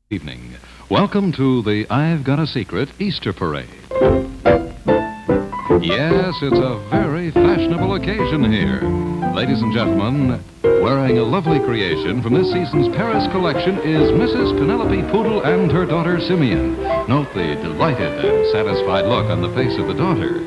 Evening. Welcome to the I've Got a Secret Easter Parade. Yes, it's a very fashionable occasion here. Ladies and gentlemen, wearing a lovely creation from this season's Paris collection is Mrs. Penelope Poodle and her daughter Simeon. Note the delighted and satisfied look on the face of the daughter.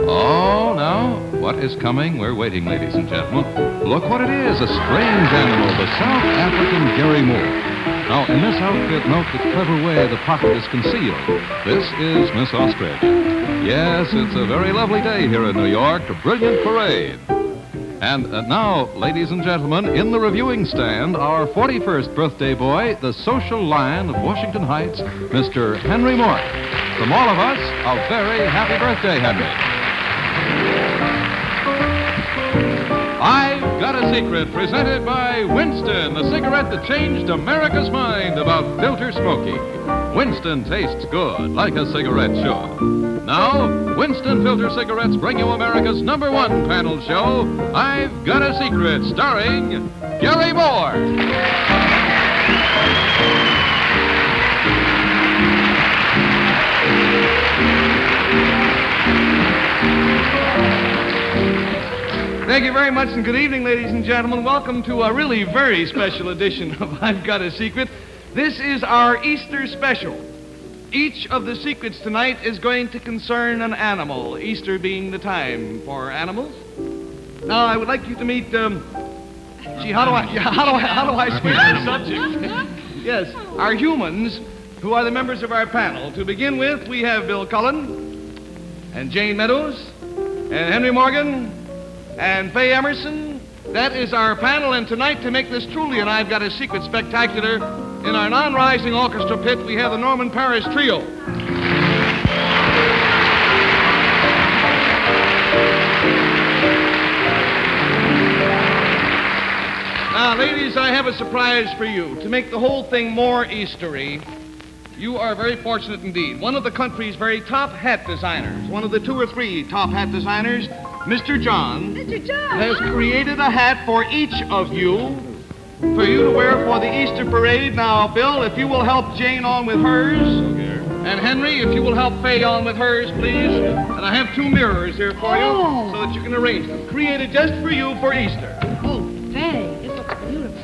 Oh, now, what is coming? We're waiting, ladies and gentlemen. Look what it is, a strange animal, the South African Gary Moore. Now, in this outfit, note the clever way the pocket is concealed. This is Miss Australia. Yes, it's a very lovely day here in New York, a brilliant parade. And now, ladies and gentlemen, in the reviewing stand, our 41st birthday boy, the social lion of Washington Heights, Mr. Henry Moore. From all of us, a very happy birthday, Henry. I've Got a Secret, presented by Winston, the cigarette that changed America's mind about filter smoking. Winston tastes good, like a cigarette should. Now, Winston Filter Cigarettes bring you America's #1 panel show, I've Got a Secret, starring Gary Moore. Thank you very much, and good evening, ladies and gentlemen. Welcome to a really very special edition of I've Got a Secret. This is our Easter special. Each of the secrets tonight is going to concern an animal, Easter being the time for animals. Now, I would like you to meet, how do I switch the subject? Yes, our humans, who are the members of our panel. To begin with, we have Bill Cullen, and Jane Meadows, and Henry Morgan, and Faye Emerson. That is our panel, and tonight, to make this truly an I've Got a Secret spectacular, in our non-rising orchestra pit, we have the Norman Paris Trio. Now, ladies, I have a surprise for you. To make the whole thing more Eastery, you are very fortunate indeed. One of the country's very top hat designers, one of the 2 or 3 top hat designers, Mr. John, has created a hat for each of you, for you to wear for the Easter parade. Now, Bill, if you will help Jane on with hers, and Henry, if you will help Faye on with hers, please. And I have 2 mirrors here for you, so that you can arrange them. Created just for you for Easter. Oh, Faye, this looks beautiful.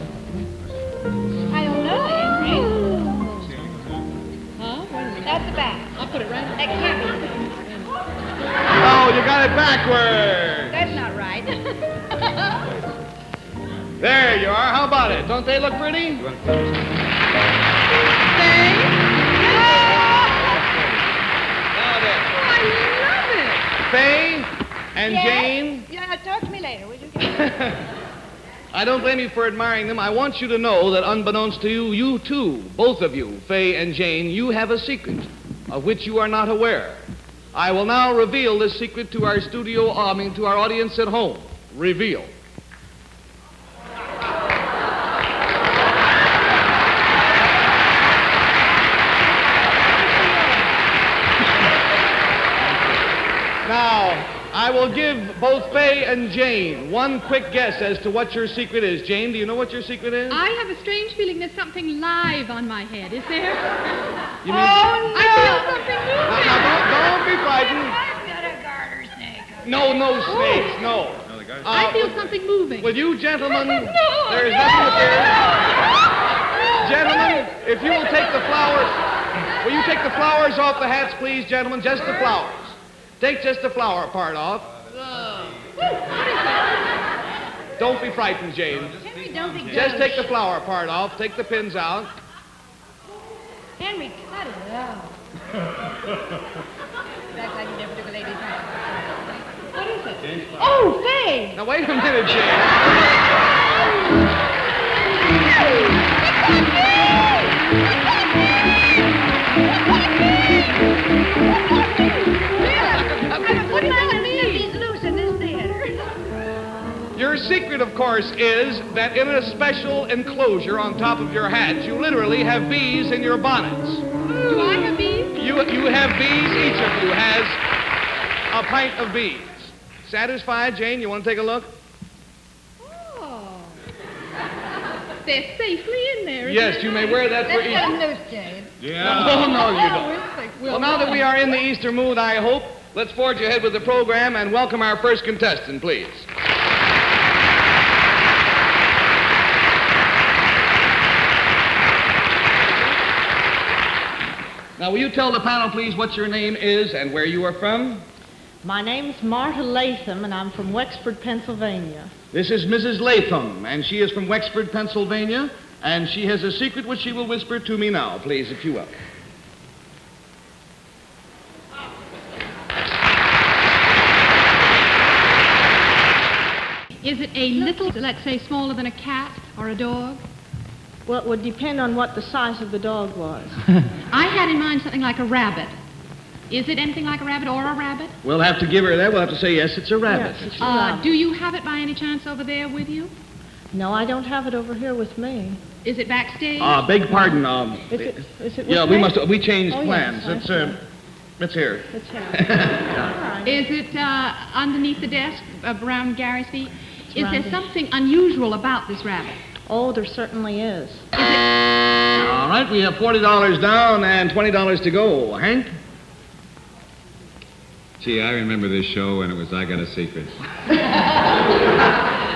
I don't know, Henry. Huh? That's the back. I'll put it right there. That can't be. Oh, you got it backwards. That's not right. There you are. How about it? Don't they look pretty? Faye? Now then. I love it. Faye and Yes? Jane. Yeah, talk to me later, would you? I don't blame you for admiring them. I want you to know that unbeknownst to you, you too, both of you, Faye and Jane, you have a secret of which you are not aware. I will now reveal this secret to our to our audience at home. Reveal. Now, I will give both Faye and Jane one quick guess as to what your secret is. Jane, do you know what your secret is? I have a strange feeling there's something live on my head. Is there? You mean, I feel something moving. Now, don't be frightened. I've got a garter snake. No snakes, no. I feel something moving. Will you gentlemen, there is nothing to fear. Gentlemen, if you will take the flowers, will you take the flowers off the hats, please, gentlemen? Just the flowers. Take just the flower part off. Don't be frightened, Jane. Henry, don't be Just take the gauche. flower part off. Take the pins out. Henry, cut it out. That's like you never took a lady's hand. What is it? Oh, Faye! Now, wait a minute, Jane. What is that? He's loose in this theater. Your secret, of course, is that in a special enclosure on top of your hats, you literally have bees in your bonnets. Do I have bees? You have bees. Each of you has a pint of bees. Satisfied, Jane? You want to take a look? Oh. they're safely in there. Yes, you may wear that for Let's get Easter. them loose, Jane. Yeah. Oh, no, you don't. We'll fix it. Well, now that we are in the Easter mood, I hope, let's forge ahead with the program and welcome our first contestant, please. Now, will you tell the panel, please, what your name is and where you are from? My name's Marta Latham, and I'm from Wexford, Pennsylvania. This is Mrs. Latham, and she is from Wexford, Pennsylvania, and she has a secret which she will whisper to me now, please, if you will. Is it a little, let's say, smaller than a cat or a dog? Well, it would depend on what the size of the dog was. I had in mind something like a rabbit. Is it anything like a rabbit or a rabbit? We'll have to give her that. We'll have to say, yes, it's a rabbit. Yes, it's a rabbit. Do you have it by any chance over there with you? No, I don't have it over here with me. Is it backstage? Beg pardon. Is it Yeah, with me? we changed Oh, plans. yes, I see. It's here. It's here. All right. Is it underneath the desk around Gary's feet? Is around there here. something unusual about this rabbit? Oh, there certainly is. All right, we have $40 down and $20 to go. Hank? Gee, I remember this show when it was I Got a Secret.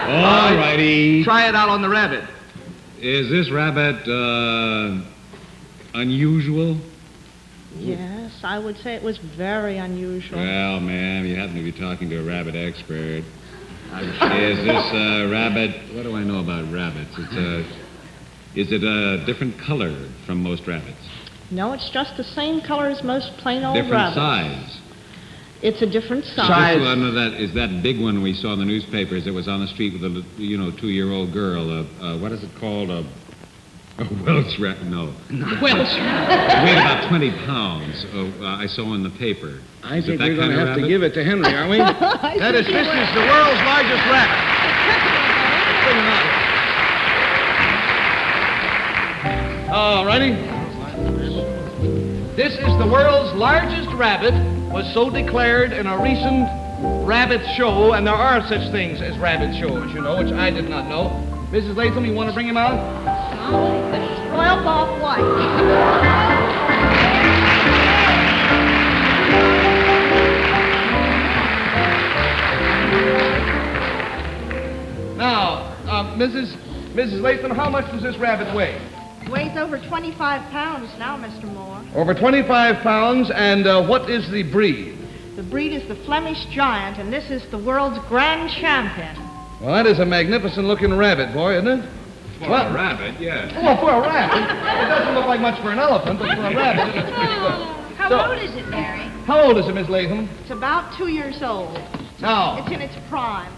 All righty. Try it out on the rabbit. Is this rabbit, unusual? Yes, I would say it was very unusual. Well, ma'am, you happen to be talking to a rabbit expert. Is this rabbit, what do I know about rabbits? Is it a different color from most rabbits? No, it's just the same color as most plain old Different rabbits. size? It's a different size. This one, is that big one we saw in the newspapers that was on the street with a 2-year-old girl? What is it called? A Welsh rabbit? No. Welsh. It weighed about 20 pounds. I saw in the paper. I Is it think that we're going kind to of have to rabbit? give it to Henry, aren't we? This is the world's largest rabbit. Bring him out. All righty. This is the world's largest rabbit, was so declared in a recent rabbit show, and there are such things as rabbit shows, you know, which I did not know. Mrs. Latham, you want to bring him out? Spoiled off white. Now, Mrs. Latham, how much does this rabbit weigh? Weighs over 25 pounds now, Mr. Moore. Over 25 pounds, and what is the breed? The breed is the Flemish Giant, and this is the world's grand champion. Well, that is a magnificent-looking rabbit, boy, isn't it? For a rabbit, yes. Well, for a rabbit. It doesn't look like much for an elephant, but for a rabbit, it's pretty good. How old is it, Mary? How old is it, Miss Latham? It's about 2 years old. Now, It's in its prime.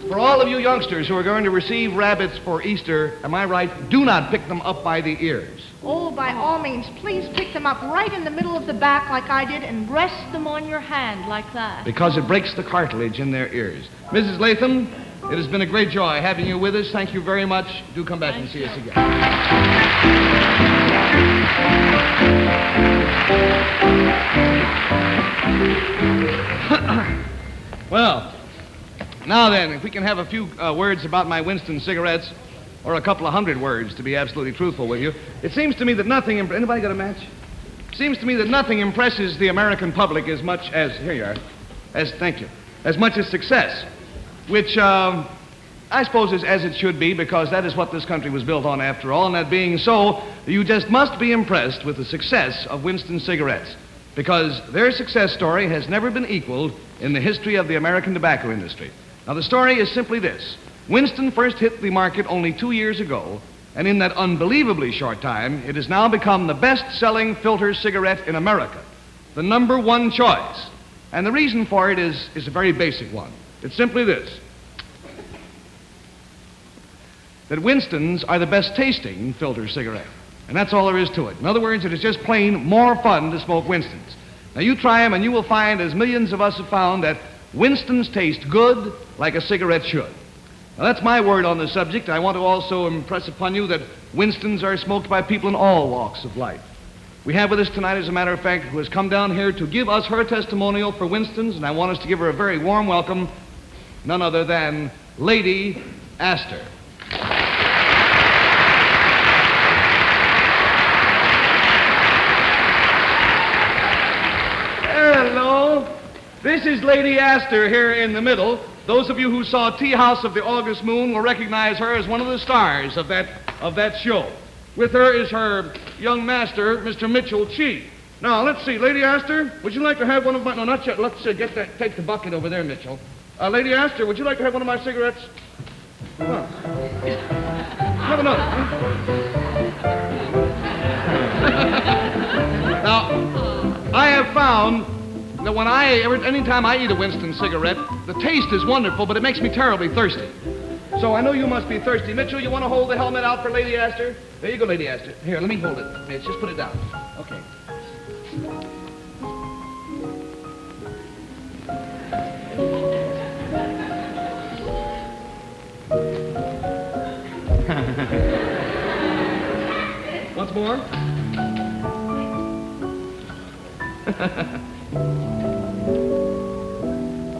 for all of you youngsters who are going to receive rabbits for Easter, am I right? Do not pick them up by the ears. Oh, by all means, please pick them up right in the middle of the back like I did and rest them on your hand like that. Because it breaks the cartilage in their ears. Mrs. Latham, it has been a great joy having you with us. Thank you very much. Do come back and see us again. Well, now then, if we can have a few words about my Winston cigarettes, or a couple of hundred words, to be absolutely truthful with you. It seems to me that nothing... Anybody got a match? It seems to me that nothing impresses the American public as much as... Here you are. Thank you. As much as success, which I suppose is as it should be, because that is what this country was built on after all. And that being so, you just must be impressed with the success of Winston cigarettes, because their success story has never been equaled in the history of the American tobacco industry. Now, the story is simply this. Winston first hit the market only 2 years ago, and in that unbelievably short time, it has now become the best-selling filter cigarette in America, the #1 choice. And the reason for it is a very basic one. It's simply this, that Winstons are the best-tasting filter cigarette, and that's all there is to it. In other words, it is just plain more fun to smoke Winstons. Now, you try them, and you will find, as millions of us have found, that Winstons taste good like a cigarette should. Now, that's my word on the subject. I want to also impress upon you that Winstons are smoked by people in all walks of life. We have with us tonight, as a matter of fact, who has come down here to give us her testimonial for Winstons, and I want us to give her a very warm welcome, none other than Lady Astor. this is Lady Astor here in the middle. Those of you who saw Tea House of the August Moon will recognize her as one of the stars of that show. With her is her young master, Mr. Mitchell Chee. Now, let's see. Lady Astor, would you like to have one of my... No, not yet. Let's take the bucket over there, Mitchell. Lady Astor, would you like to have one of my cigarettes? Well, have another. Now, I have found that anytime I eat a Winston cigarette, the taste is wonderful, but it makes me terribly thirsty. So I know you must be thirsty. Mitchell, you want to hold the helmet out for Lady Astor? There you go, Lady Astor. Here, let me hold it. Mitch, just put it down. Okay. Once more.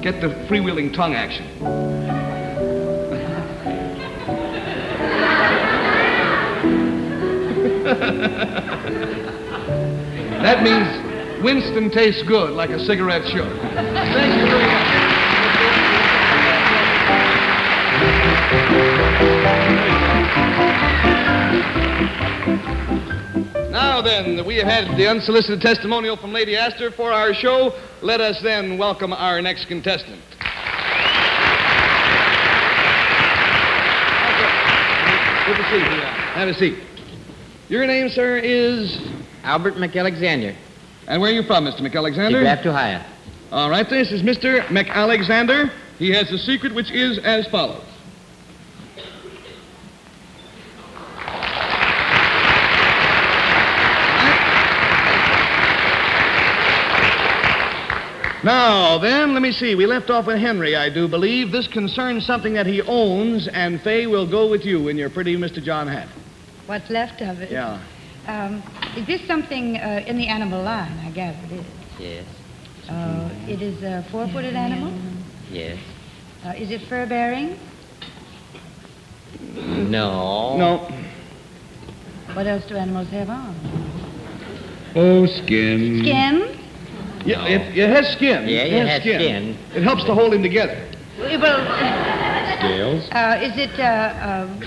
Get the freewheeling tongue action. That means Winston tastes good, like a cigarette should. Thank you very much. Now then, we have had the unsolicited testimonial from Lady Astor for our show. Let us then welcome our next contestant. Good to see you. Have a seat. Your name, sir, is? Albert McAlexander. And where are you from, Mr. McAlexander? DeGraft, Ohio. All right, this is Mr. McAlexander. He has a secret which is as follows. Now, then, let me see. We left off with Henry, I do believe. This concerns something that he owns, and Fay will go with you in your pretty Mr. John hat. What's left of it? Yeah. Is this something in the animal line? I gather it is. Yes. It is a four-footed animal? Yes. Is it fur-bearing? No. No. What else do animals have on? Oh, skin. Skin? Yeah, no. It has skin. Yeah, it has skin. It helps to hold him together. Well, Scales. is it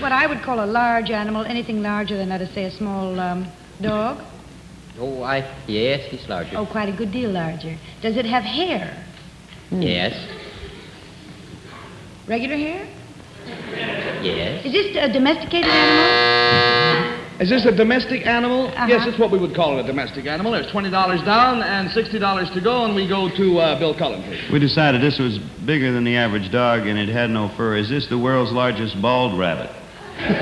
what I would call a large animal, anything larger than, let us say, a small dog? Oh, yes, he's larger. Oh, quite a good deal larger. Does it have hair? Yes. Regular hair? Yes. Is this a domesticated animal? Is this a domestic animal? Uh-huh. Yes, it's what we would call it, a domestic animal. There's $20 down and $60 to go, and we go to Bill Cullen, please. We decided this was bigger than the average dog, and it had no fur. Is this the world's largest bald rabbit? The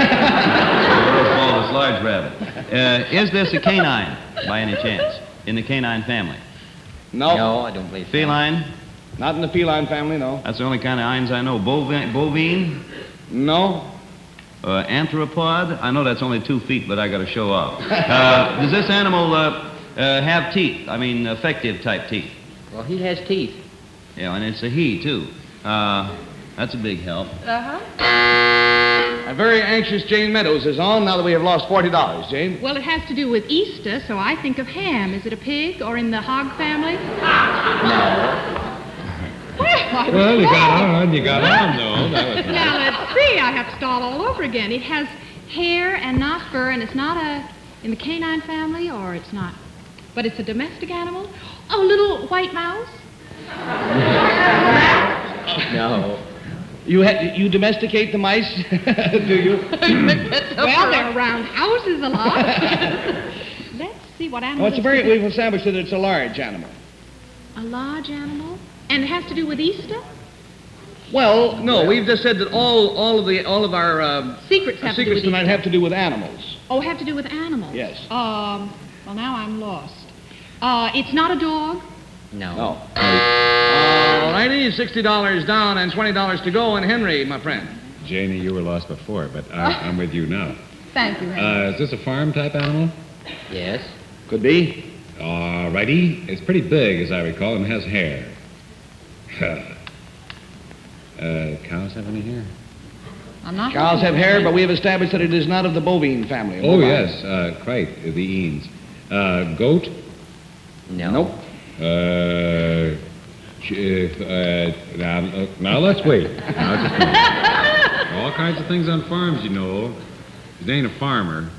world's baldest large rabbit. Is this a canine, by any chance, in the canine family? No. No, I don't believe so. Feline? Not in the feline family, no. That's the only kind of ines I know. Bovine? No. Anthropod? I know that's only 2 feet, but I got to show off. Does this animal have teeth? I mean, effective type teeth. Well, he has teeth. Yeah, and it's a he, too. That's a big help. Uh-huh. A very anxious Jane Meadows is on now that we have lost $40. Jane? Well, it has to do with Easter, so I think of ham. Is it a pig or in the hog family? No. Well, you got on, though. That was Now, let's see. I have to start all over again. It has hair and not fur, and it's not in the canine family, or it's not. But it's a domestic animal. Oh, little white mouse? No. You domesticate the mice, do you? Well, they're around houses a lot. Let's see what animal. We've established that it's a large animal. A large animal? And it has to do with Easter? Well, no, we've just said that all of our Secrets have to do with tonight Easter. have to do with animals. Oh, have to do with animals? Yes. Well, now I'm lost. It's not a dog? No. No. All righty, $60 down and $20 to go. And Henry, my friend. Janie, you were lost before, but I'm with you now. Thank you, Henry. Is this a farm-type animal? Yes. Could be. All righty. It's pretty big, as I recall, and has hair. Cows have any hair? I'm not. Cows have hair, but we have established that it is not of the bovine family. Oh, Bovine. yes, quite, the eans. Goat? No. Nope. Now let's wait. Now, just a minute. All kinds of things on farms, you know. It ain't a farmer.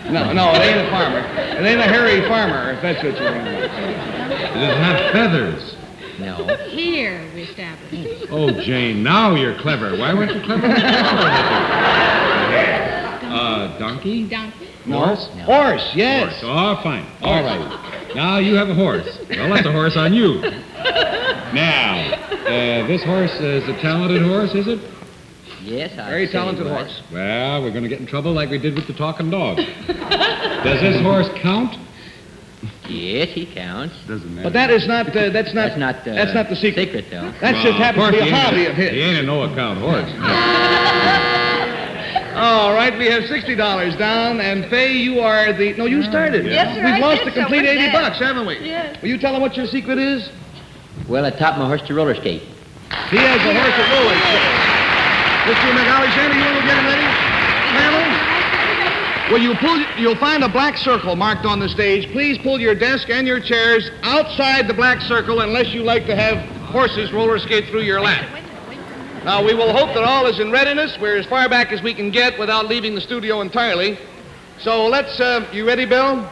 No, it ain't a farmer. It ain't a hairy farmer, if that's what you mean. Does it have feathers? No. Here we established. Oh, Jane, now you're clever. Why weren't you clever before? Donkey? Donkey. Horse? No. Horse, yes. Horse. Oh, fine. All right. Now you have a horse. Well, that's a horse on you. Now, this horse is a talented horse, is it? Yes, I Very talented horse. Well, we're going to get in trouble like we did with the talking dog. Does this horse count? Yes, he counts. Doesn't matter. But that's not the That's not the secret. secret, though. That just happens to be a hobby of He his. ain't a no-account horse. All right, we have $60 down, and Faye, you are the... No, you started. Yes, sir, We've I lost did, a complete so we're 80 dead. bucks, haven't we? Yes. Will you tell them what your secret is? Well, I taught my horse to roller skate. He has a horse at roller skate. Mr. McAlexander, you want to get him ready? Family? Well, you'll find a black circle marked on the stage. Please pull your desk and your chairs outside the black circle unless you like to have horses roller skate through your lap. Now, we will hope that all is in readiness. We're as far back as we can get without leaving the studio entirely. So let's, you ready, Bill?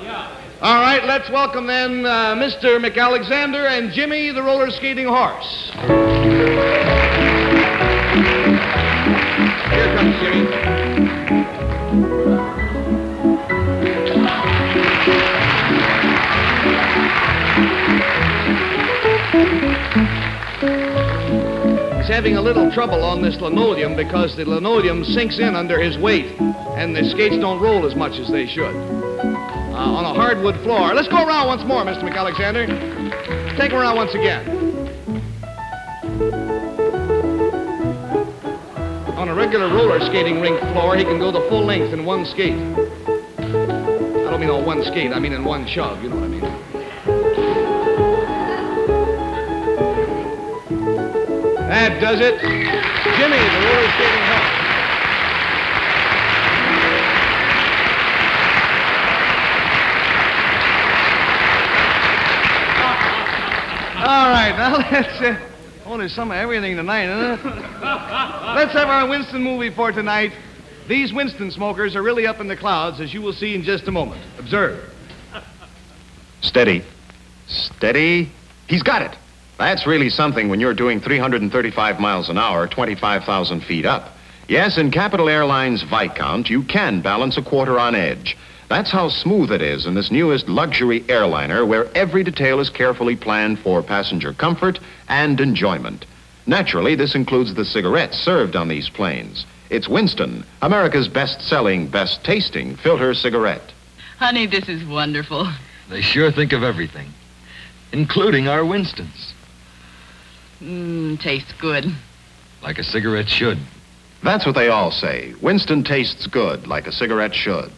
Yeah. All right, let's welcome then Mr. McAlexander and Jimmy, the roller skating horse. Here comes Jimmy. He's having a little trouble on this linoleum because the linoleum sinks in under his weight and the skates don't roll as much as they should. On a hardwood floor. Let's go around once more, Mr. McAlexander. Take him around once again. On a regular roller skating rink floor, he can go the full length in one skate. I don't mean on one skate, I mean in one shove, you know what I mean. That does it. Jimmy, the roller skating horse. All right, now let's... oh, there's some of everything tonight, isn't it? Let's have our Winston movie for tonight. These Winston smokers are really up in the clouds, as you will see in just a moment. Observe. Steady. Steady. He's got it. That's really something when you're doing 335 miles an hour, 25,000 feet up. Yes, in Capital Airlines Viscount, you can balance a quarter on edge. That's how smooth it is in this newest luxury airliner where every detail is carefully planned for passenger comfort and enjoyment. Naturally, this includes the cigarettes served on these planes. It's Winston, America's best-selling, best-tasting filter cigarette. Honey, this is wonderful. They sure think of everything, including our Winstons. Tastes good. Like a cigarette should. That's what they all say. Winston tastes good, like a cigarette should.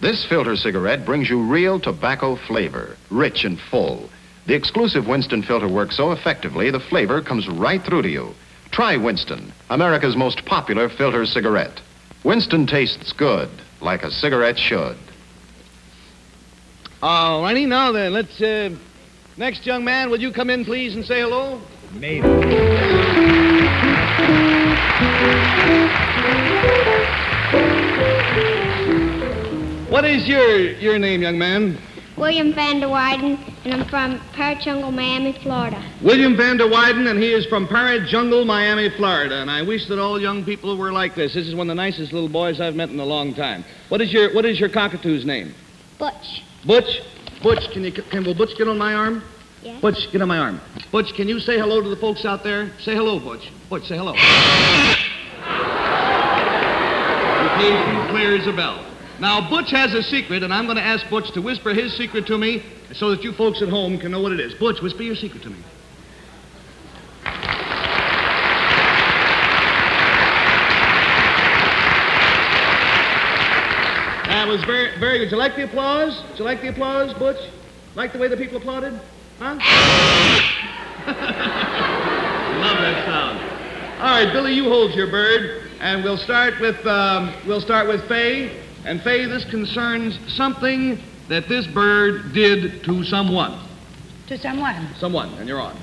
This filter cigarette brings you real tobacco flavor, rich and full. The exclusive Winston filter works so effectively, the flavor comes right through to you. Try Winston, America's most popular filter cigarette. Winston tastes good, like a cigarette should. All righty, now then, let's, next young man, will you come in, please, and say hello? Maybe. What is your name, young man? William Van der Weyden, and I'm from Parrot Jungle, Miami, Florida. William Van der Weyden, and he is from Parrot Jungle, Miami, Florida. And I wish that all young people were like this. This is one of the nicest little boys I've met in a long time. What is your cockatoo's name? Butch. Butch? Butch, will Butch get on my arm? Yes. Butch, get on my arm. Butch, can you say hello to the folks out there? Say hello, Butch. Butch, say hello. He clears a bell. Now, Butch has a secret, and I'm going to ask Butch to whisper his secret to me so that you folks at home can know what it is. Butch, whisper your secret to me. That was very, very good. Did you like the applause? Did you like the applause, Butch? Like the way the people applauded? Huh? Love that sound. All right, Billy, you hold your bird, and we'll start with Faye. And Faye, this concerns something that this bird did to someone. To someone. Someone, and you're on.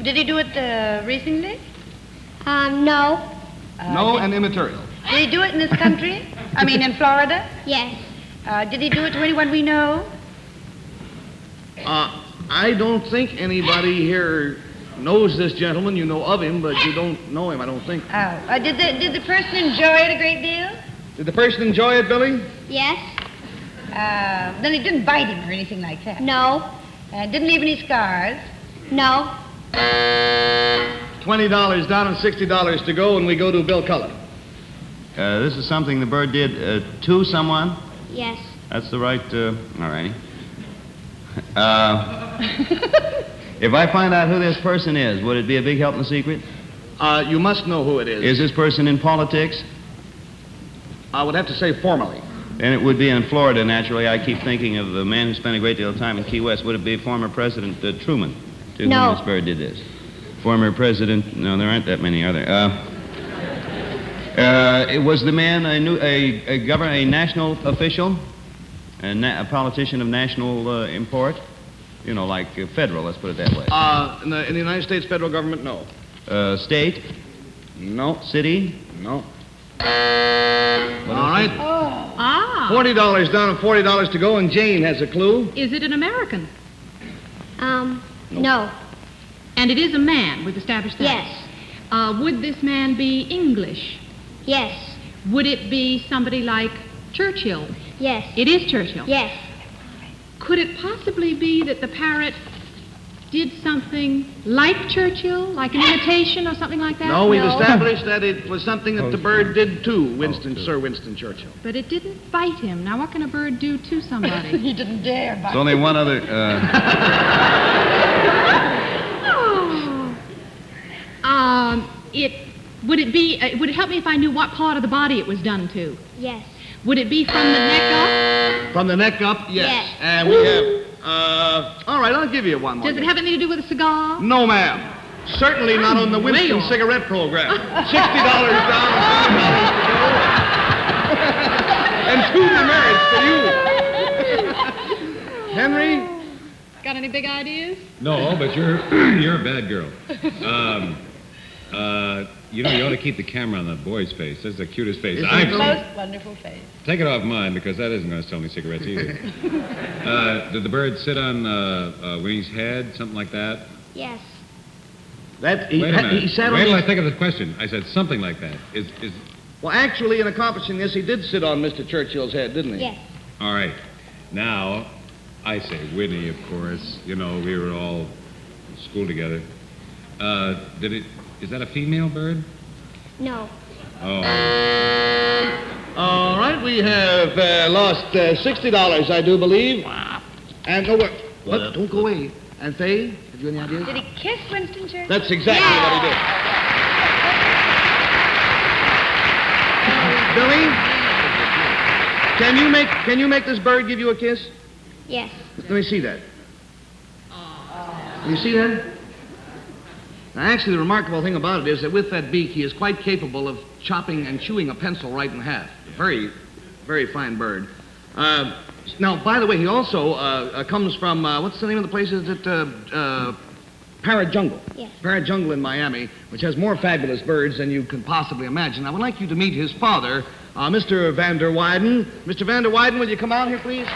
Did he do it recently? No. No and immaterial. Did he do it in this country? I mean, in Florida? Yes. Did he do it to anyone we know? I don't think anybody here knows this gentleman. You know of him, but you don't know him, I don't think. Did the person enjoy it a great deal? Did the person enjoy it, Billy? Yes. Then he didn't bite him or anything like that? No. Didn't leave any scars? No. $20 down and $60 to go, and we go to Bill Cullen. This is something the bird did to someone? Yes. That's the right, all righty. If I find out who this person is, would it be a big help in the secret? You must know who it is. Is this person in politics? I would have to say formally. Then it would be in Florida, naturally. I keep thinking of the man who spent a great deal of time in Key West. Would it be former President Truman, to No. whom this bird did this? Former President, no, there aren't that many, are there? Was the man a national official? A politician of national import? You know, like federal, let's put it that way. In the United States federal government, no. State? No. City? No. All right. $40 down and $40 to go, and Jane has a clue. Is it an American? No. And it is a man. We've established that. Yes. Would this man be English? Yes. Would it be somebody like Churchill? Yes. It is Churchill. Yes. Could it possibly be that the parrot did something like Churchill, like an imitation or something like that? No, we've established that it was something that the bird did to Sir Winston Churchill. But it didn't bite him. Now, what can a bird do to somebody? He didn't dare bite. There's only one other... Would it help me if I knew what part of the body it was done to? Yes. Would it be from the neck up? From the neck up, yes. Yes. And we have, all right, I'll give you one more. Does it have anything to do with a cigar? No, ma'am. Certainly not on the Winston way off. cigarette program. $60 down, $60 to go. And 2 demerits for you. Henry? Got any big ideas? No, but you're a bad girl. You know, you ought to keep the camera on the boy's face. That's the cutest face I've seen. Most wonderful face. Take it off mine, because that isn't going to sell me cigarettes either. Did the bird sit on Winnie's head, something like that? Yes. Wait a minute. Wait till I think of the question. I said something like that. Well, actually, in accomplishing this, he did sit on Mr. Churchill's head, didn't he? Yes. All right. Now, I say Winnie, of course. You know, we were all in school together. Is that a female bird? No. Oh. All right, we have lost $60, I do believe. And no, what? Don't go away. And Faye, have you any ideas? Did he kiss Winston Churchill? That's exactly what he did. Billy, can you make this bird give you a kiss? Yes. Let me see that. Can you see that? Now, actually, the remarkable thing about it is that with that beak, he is quite capable of chopping and chewing a pencil right in half. Very, very fine bird. Now, by the way, he also comes from, what's the name of the place? Is it Parrot Jungle? Yes. Parrot Jungle in Miami, which has more fabulous birds than you can possibly imagine. I would like you to meet his father, Mr. Van der Weyden. Mr. Van der Weyden, will you come out here, please?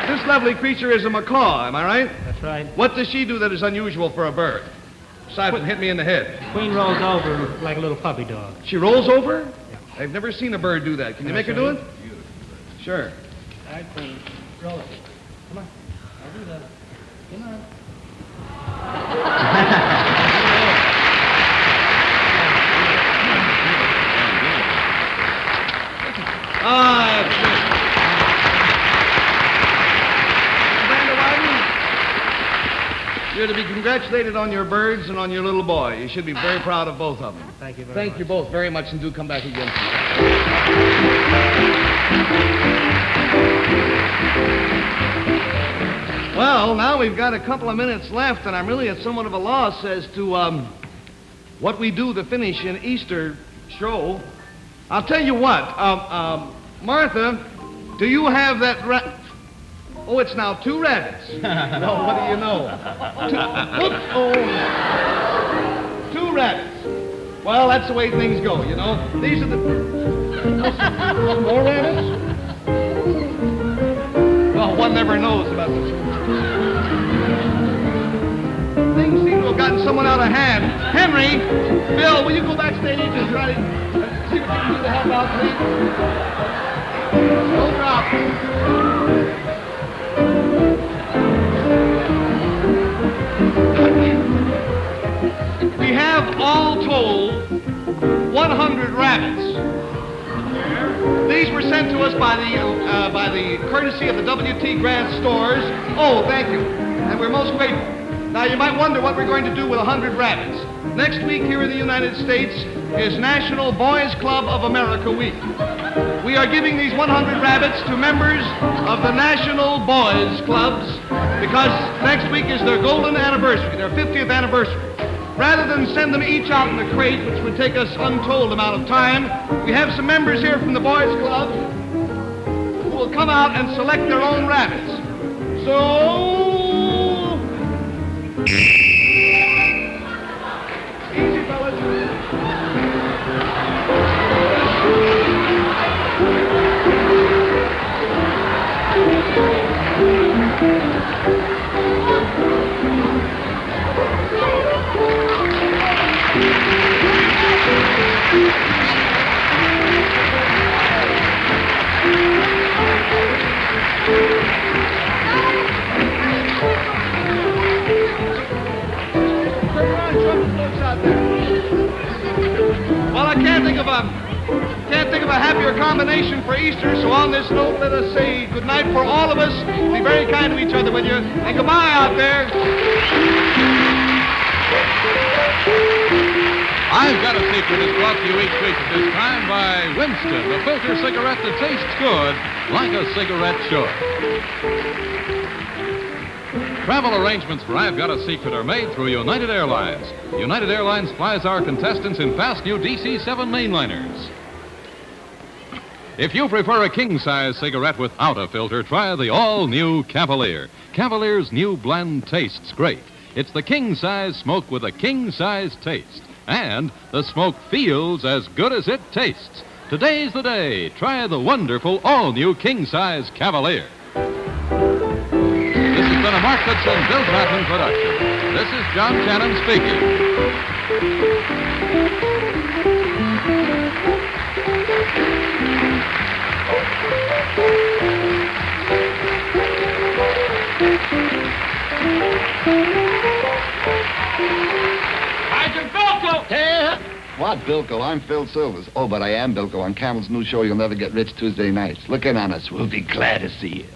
This lovely creature is a macaw, am I right? That's right. What does she do that is unusual for a bird? Aside from hit me in the head. Queen rolls over like a little puppy dog. She rolls over? Yeah. I've never seen a bird do that. Can you make her do it? Sure. All right, Queen. Roll it. Come on. I'll do that. Come on. You're to be congratulated on your birds and on your little boy. You should be very proud of both of them. Thank you very much. Thank you both very much, and do come back again. Well, now we've got a couple of minutes left, and I'm really at somewhat of a loss as to what we do to finish an Easter show. I'll tell you what, Martha, do you have that Oh, it's now 2 rabbits. Well, what do you know? 2 rabbits. Well, that's the way things go, you know. These are the... More rabbits? Well, one never knows about this. Things seem to have gotten someone out of hand. Henry, Bill, will you go backstage and try to see what you can do to help out, please? Don't drop. We have all told 100 rabbits. These were sent to us by the courtesy of the W.T. Grant stores. Oh, thank you. And we're most grateful. Now, you might wonder what we're going to do with 100 rabbits. Next week here in the United States is National Boys Club of America Week. We are giving these 100 rabbits to members of the National Boys Clubs because next week is their golden anniversary, their 50th anniversary. Rather than send them each out in a crate, which would take us untold amount of time, we have some members here from the Boys Club who will come out and select their own rabbits. So... Easy, fellas. Well, I can't think of a happier combination for Easter, so on this note, let us say good night for all of us. Be very kind to each other, will you? And goodbye out there. I've Got a Secret is brought to you each week at this time by Winston, the filter cigarette that tastes good like a cigarette should. Travel arrangements for I've Got a Secret are made through United Airlines. United Airlines flies our contestants in fast new DC-7 mainliners. If you prefer a king-size cigarette without a filter, try the all-new Cavalier. Cavalier's new blend tastes great. It's the king-size smoke with a king-size taste. And the smoke feels as good as it tastes. Today's the day. Try the wonderful all-new king-size Cavalier. This has been a Mark Goodson, Bill Chapman production. This is John Shannon speaking. What, Bilko? I'm Phil Silvers. Oh, but I am Bilko on Camel's new show, You'll Never Get Rich, Tuesday nights. Look in on us. We'll be glad to see you.